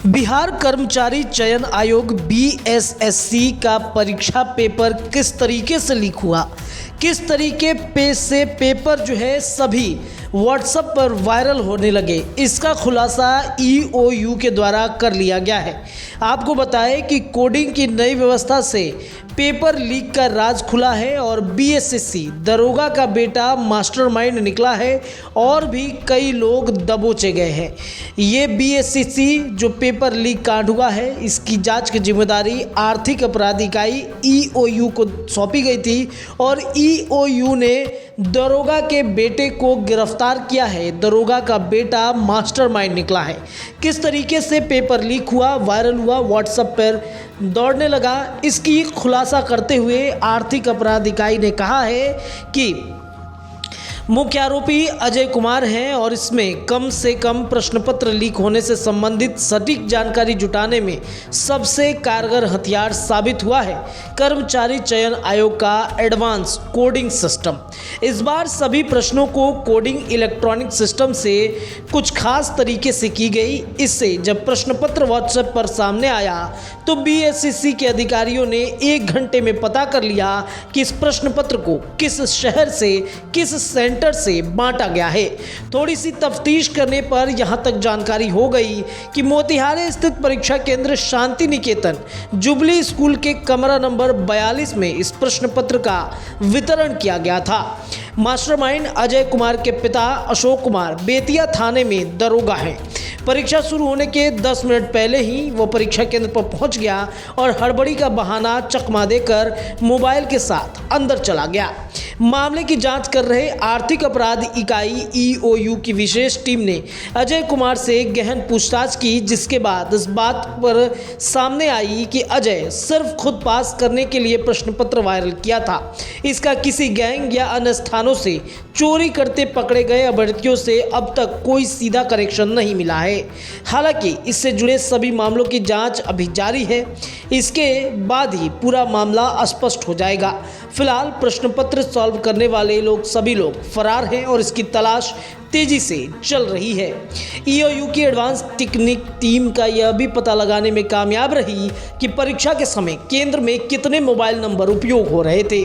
बिहार कर्मचारी चयन आयोग बीएसएससी का परीक्षा पेपर किस तरीके से लीक हुआ, किस तरीके से पेपर जो है सभी व्हाट्सएप पर वायरल होने लगे, इसका खुलासा ईओयू के द्वारा कर लिया गया है। आपको बताएं कि कोडिंग की नई व्यवस्था से पेपर लीक का राज खुला है और बीएसएससी दरोगा का बेटा मास्टरमाइंड निकला है और भी कई लोग दबोचे गए हैं। ये बीएसएससी जो पेपर लीक कांड हुआ है, इसकी जांच की जिम्मेदारी आर्थिक अपराध इकाई ईओयू को सौंपी गई थी और ईओयू ने दरोगा के बेटे को गिरफ्तार किया है। दरोगा का बेटा मास्टरमाइंड निकला है। किस तरीके से पेपर लीक हुआ, वायरल हुआ, व्हाट्सएप पर दौड़ने लगा, इसकी खुलासा करते हुए आर्थिक अपराध इकाई ने कहा है कि मुख्य आरोपी अजय कुमार हैं और इसमें कम से कम प्रश्न पत्र लीक होने से संबंधित सटीक जानकारी जुटाने में सबसे कारगर हथियार साबित हुआ है कर्मचारी चयन आयोग का एडवांस कोडिंग सिस्टम। इस बार सभी प्रश्नों को कोडिंग इलेक्ट्रॉनिक सिस्टम से कुछ खास तरीके से की गई। इससे जब प्रश्न पत्र व्हाट्सएप पर सामने आया तो बीएसएससी के अधिकारियों ने 1 घंटे में पता कर लिया कि इस प्रश्न पत्र को किस शहर से, किस सेंटर से बांटा गया है। थोड़ी सी तफ्तीश करने पर यहां तक जानकारी हो गई कि मोतिहारी स्थित परीक्षा केंद्र शांति निकेतन जुबली स्कूल के कमरा नंबर 42 में इस प्रश्न पत्र का वितरण किया गया था। मास्टरमाइंड अजय कुमार के पिता अशोक कुमार बेतिया थाने में दरोगा हैं। परीक्षा शुरू होने के 10 मिनट पहले ही वो परीक्षा केंद्र पर पहुंच गया और हड़बड़ी का बहाना चकमा देकर मोबाइल के साथ अंदर चला गया। मामले की जांच कर रहे आर्थिक अपराध इकाई ईओयू की विशेष टीम ने अजय कुमार से गहन पूछताछ की, जिसके बाद इस बात पर सामने आई कि अजय सिर्फ खुद पास करने के लिए प्रश्न पत्र वायरल किया था। इसका किसी गैंग या अन्य स्थानों से चोरी करते पकड़े गए अभ्यर्थियों से अब तक कोई सीधा कनेक्शन नहीं मिला है। हालांकि इससे जुड़े सभी मामलों की जांच अभी जारी है। इसके बाद ही पूरा मामला स्पष्ट हो जाएगा। फिलहाल प्रश्न पत्र सॉल्व करने वाले सभी लोग फरार हैं और इसकी तलाश तेजी से चल रही है। ईओयू की एडवांस टेक्निक टीम का यह भी पता लगाने में कामयाब रही कि परीक्षा के समय केंद्र में कितने मोबाइल नंबर उपयोग हो रहे थे।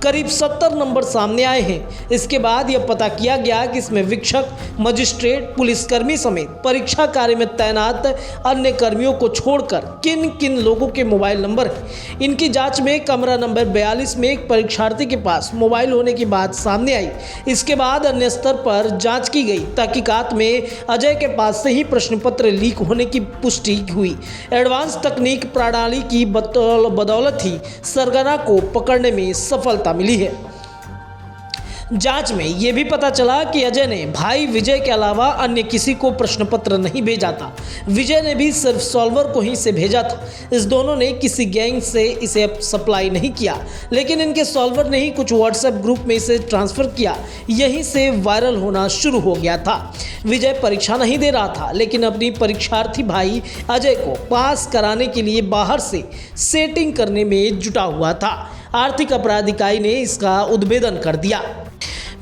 करीब 70 नंबर सामने आए हैं। इसके बाद यह पता किया गया कि इसमें शिक्षक, मजिस्ट्रेट, पुलिसकर्मी समेत परीक्षा कार्य में तैनात अन्य कर्मियों को छोड़कर किन किन लोगों के मोबाइल नंबर हैं। इनकी जांच में कमरा नंबर 42 में एक परीक्षार्थी के पास मोबाइल होने की बात सामने आई। इसके बाद अन्य स्तर पर जांच की गई। तहकीकात में अजय के पास से ही प्रश्न पत्र लीक होने की पुष्टि हुई। एडवांस तकनीक प्रणाली की बदौलत ही सरगना को पकड़ने में सफलता मिली है। जांच में यह भी पता चला कि अजय ने भाई विजय के अलावा अन्य किसी को प्रश्न पत्र नहीं भेजा था। विजय ने भी सिर्फ सॉल्वर को ही से भेजा था। इस दोनों ने किसी गैंग से इसे सप्लाई नहीं किया, लेकिन इनके सॉल्वर ने ही कुछ व्हाट्सएप ग्रुप में इसे ट्रांसफर किया। यहीं से वायरल होना शुरू हो गया था। विजय परीक्षा नहीं दे रहा था, लेकिन अपनी परीक्षार्थी भाई अजय को पास कराने के लिए बाहर से सेटिंग करने में जुटा हुआ था। आर्थिक अपराध इकाई ने इसका उद्भेदन कर दिया।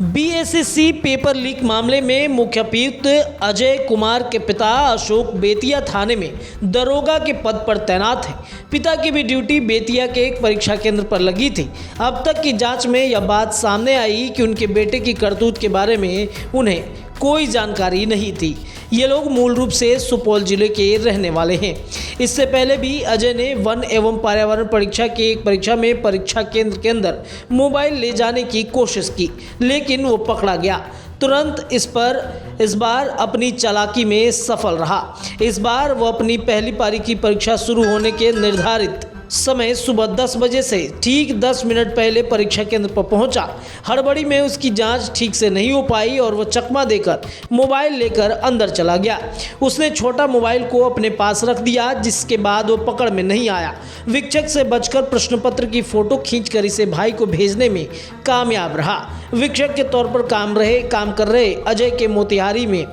बीएसएससी पेपर लीक मामले में मुख्य अभियुक्त अजय कुमार के पिता अशोक बेतिया थाने में दरोगा के पद पर तैनात हैं। पिता की भी ड्यूटी बेतिया के एक परीक्षा केंद्र पर लगी थी। अब तक की जांच में यह बात सामने आई कि उनके बेटे की करतूत के बारे में उन्हें कोई जानकारी नहीं थी। ये लोग मूल रूप से सुपौल जिले के रहने वाले हैं। इससे पहले भी अजय ने वन एवं पर्यावरण परीक्षा के एक परीक्षा में परीक्षा केंद्र के अंदर मोबाइल ले जाने की कोशिश की, लेकिन वो पकड़ा गया। तुरंत इस बार अपनी चालाकी में सफल रहा। इस बार वो अपनी पहली पारी की परीक्षा शुरू होने के निर्धारित समय सुबह 10 बजे से ठीक 10 मिनट पहले परीक्षा केंद्र पर पहुंचा। हड़बड़ी में उसकी जांच ठीक से नहीं हो पाई और वह चकमा देकर मोबाइल लेकर अंदर चला गया। उसने छोटा मोबाइल को अपने पास रख दिया, जिसके बाद वो पकड़ में नहीं आया। शिक्षक से बचकर प्रश्न पत्र की फोटो खींचकर इसे भाई को भेजने में कामयाब रहा। शिक्षक के तौर पर काम कर रहे अजय के मोतिहारी में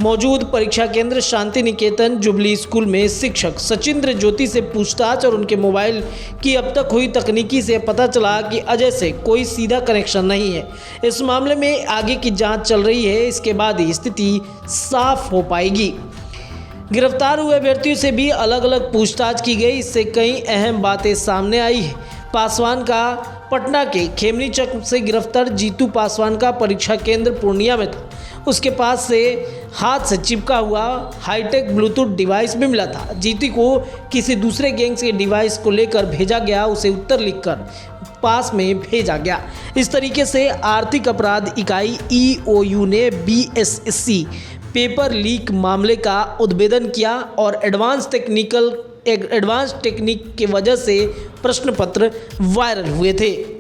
मौजूद परीक्षा केंद्र शांति निकेतन जुबली स्कूल में शिक्षक सचिंद्र ज्योति से पूछताछ और उनके मोबाइल की अब तक हुई तकनीकी से पता चला कि अजय से कोई सीधा कनेक्शन नहीं है। इस मामले में आगे की जांच चल रही है। इसके बाद ही स्थिति साफ हो पाएगी। गिरफ्तार हुए अभ्यर्थियों से भी अलग अलग पूछताछ की गई। इससे कई अहम बातें सामने आई है। पासवान का पटना के खेमनी चक से गिरफ्तार जीतू पासवान का परीक्षा केंद्र पूर्णिया में था। उसके पास से हाथ से चिपका हुआ हाईटेक ब्लूटूथ डिवाइस भी मिला था। जीतू को किसी दूसरे गैंग्स के डिवाइस को लेकर भेजा गया, उसे उत्तर लिखकर पास में भेजा गया। इस तरीके से आर्थिक अपराध इकाई EOU ने BSSC पेपर लीक मामले का उद्भेदन किया और एडवांस टेक्निक की वजह से प्रश्न पत्र वायरल हुए थे।